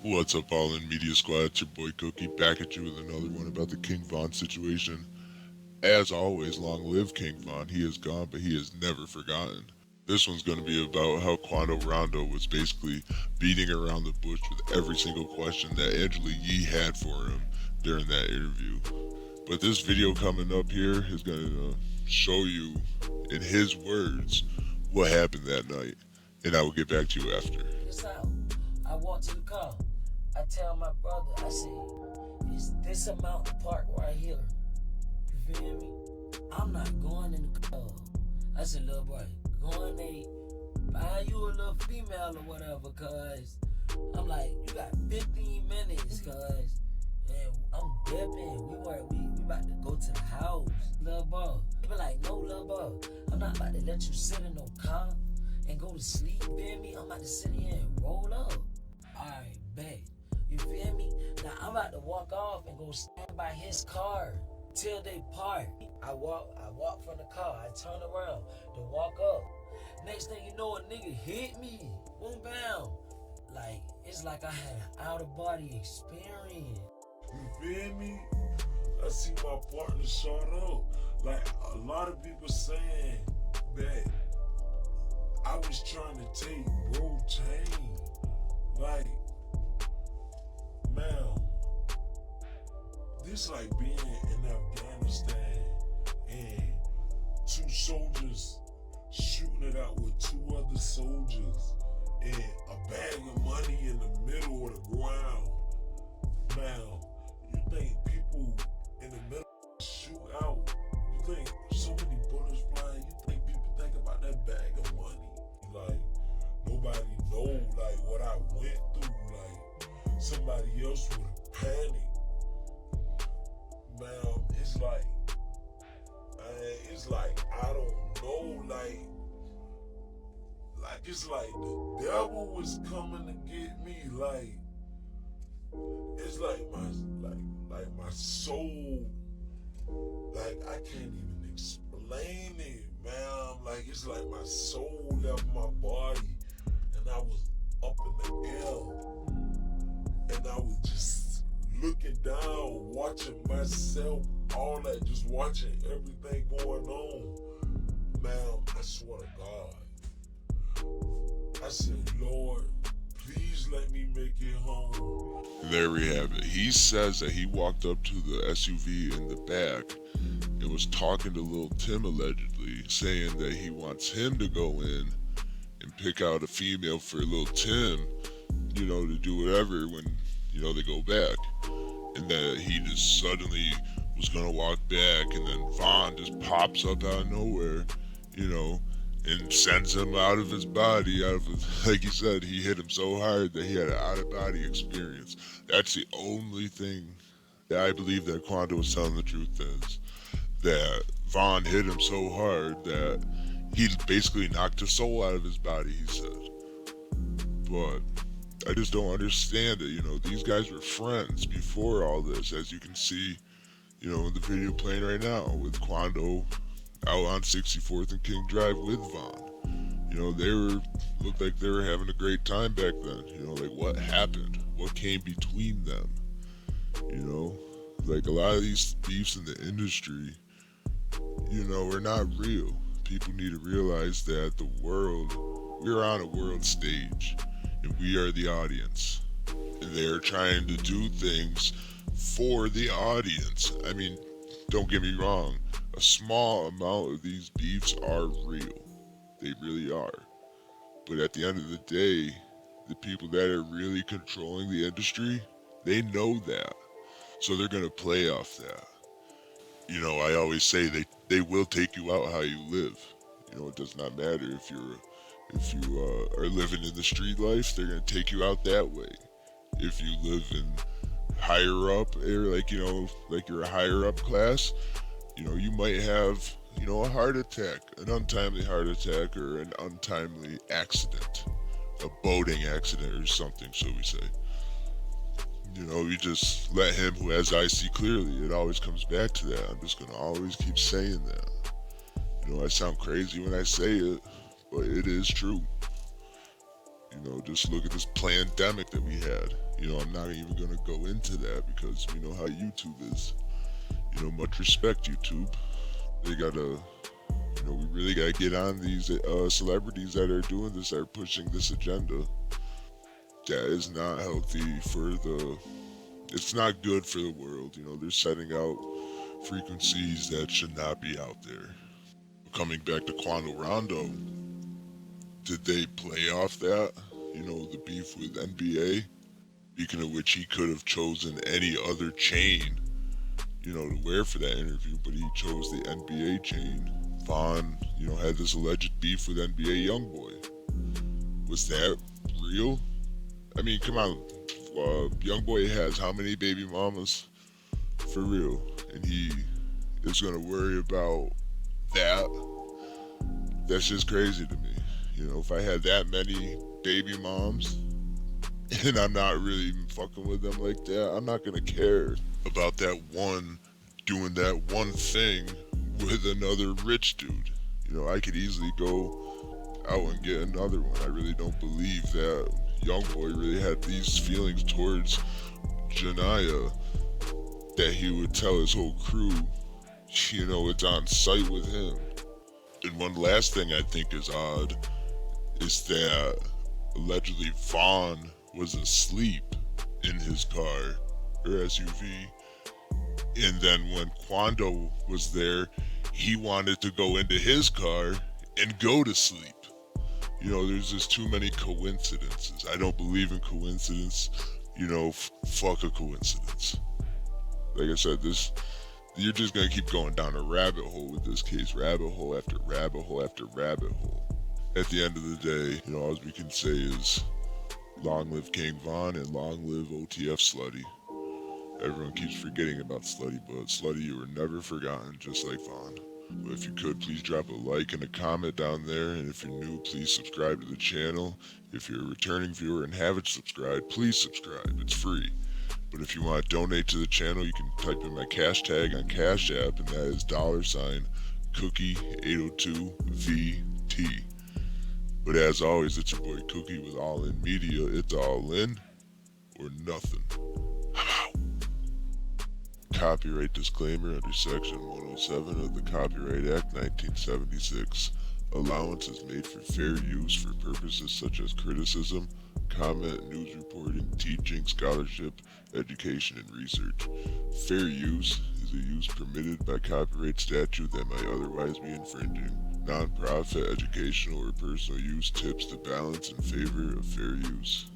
What's up, all in Media Squad? It's your boy Cookie back at you with another one about the King Von situation. As always, long live King Von. He is gone, but he is never forgotten. This one's going to be about how Quando Rondo was basically beating around the bush with every single question that Angela Yee had for him during that interview. But this video coming up here is going to show you, in his words, what happened that night. And I will get back to you after. This out. I walk to the car. I tell my brother, I say, it's this amount to park right here. You feel me? I'm not going in the car. I said, little boy, go in there, find you a little female or whatever, cuz. I'm like, you got 15 minutes, cuz. And I'm dipping. We about to go to the house. Little boy. He be like, no, little boy. I'm not about to let you sit in no car and go to sleep, feel me? I'm about to sit here and roll up. Alright, bet. You feel me? Now I'm about to walk off and go stand by his car till they park. I walk from the car, I turn around to walk up. Next thing you know, a nigga hit me. Boom bam. Like, it's like I had an out of body experience. You feel me? I see my partner shot up. Like a lot of people saying that I was trying to take bro chain. Like, man, this like being in Afghanistan and two soldiers shooting it out with two other soldiers and a bag of money in the middle of the ground. Now, you think people in the middle shoot out? You think so many bullets flying? You think people think about that bag of money? Like, nobody know like what I went through. Like, somebody else would have panicked. Man, it's like I don't know. Like it's like the devil was coming to get me. Like, it's like my soul. Like, I can't even explain it, man. Like, it's like my soul left my body and I was up in the air and I was just looking down, watching myself, all that, just watching everything going on. Man, I swear to God, I said, Lord, please let me make it home. There we have it. He says that he walked up to the SUV in the back and was talking to LULTIMM allegedly, saying that he wants him to go in and pick out a female for LULTIMM, to do whatever when, they go back. And that he just suddenly was gonna walk back, and then Von just pops up out of nowhere, and sends him out of his body, like he said, he hit him so hard that he had an out-of-body experience. That's the only thing that I believe that Quando was telling the truth is, that Von hit him so hard that he basically knocked his soul out of his body, he said. But I just don't understand it, these guys were friends before all this, as you can see, in the video playing right now, with Quando out on 64th and King Drive with Von. They looked like they were having a great time back then. Like, what happened? What came between them? Like, a lot of these beefs in the industry, are not real. People need to realize that we're on a world stage, and we are the audience. And they're trying to do things for the audience. I mean, don't get me wrong, a small amount of these beefs are real. They really are. But at the end of the day, the people that are really controlling the industry, they know that. So they're going to play off that. I always say they will take you out how you live. It does not matter if you are living in the street life, they're going to take you out that way. If you live in higher up, or like you're a higher up class, you might have, a heart attack, an untimely heart attack, or an untimely accident, a boating accident or something, so we say. You just let him who has eyes see clearly. It always comes back to that. I'm just going to always keep saying that. I sound crazy when I say it, but it is true. Just look at this pandemic that we had. I'm not even going to go into that because we know how YouTube is. Much respect, YouTube. They gotta, we really gotta get on these celebrities that are doing this, that are pushing this agenda. That is not healthy it's not good for the world. They're setting out frequencies that should not be out there. Coming back to Quando Rondo, did they play off that? The beef with NBA? Speaking of which, he could have chosen any other chain, to wear for that interview, but he chose the NBA chain. Vaughn, had this alleged beef with NBA YoungBoy. Was that real? I mean, come on. YoungBoy has how many baby mamas? For real. And he is going to worry about that. That's just crazy to me. If I had that many baby moms and I'm not really fucking with them like that, I'm not going to care about that one doing that one thing with another rich dude. I could easily go out and get another one. I really don't believe that YoungBoy really had these feelings towards Janiyah that he would tell his whole crew, it's on site with him. And one last thing I think is odd is that allegedly Vaughn was asleep in his car or SUV, and then when Quando was there, he wanted to go into his car and go to sleep. There's just too many coincidences. I don't believe in coincidence. Fuck a coincidence. Like I said, you're just gonna keep going down a rabbit hole with this case, rabbit hole after rabbit hole after rabbit hole. At the end of the day, all we can say is long live KINGVON and long live OTF Slutty. Everyone keeps forgetting about Slutty, but Slutty, you were never forgotten, just like Vaughn. But if you could, please drop a like and a comment down there, and if you're new, please subscribe to the channel. If you're a returning viewer and haven't subscribed, please subscribe, it's free. But if you want to donate to the channel, you can type in my cash tag on Cash App, and that is $Cookie802VT. But as always, it's your boy Cookie with All In Media. It's all in or nothing. Copyright disclaimer under Section 107 of the Copyright Act 1976. Allowance is made for fair use for purposes such as criticism, comment, news reporting, teaching, scholarship, education, and research. Fair use is a use permitted by copyright statute that might otherwise be infringing. Non-profit, educational, or personal use tips the balance in favor of fair use.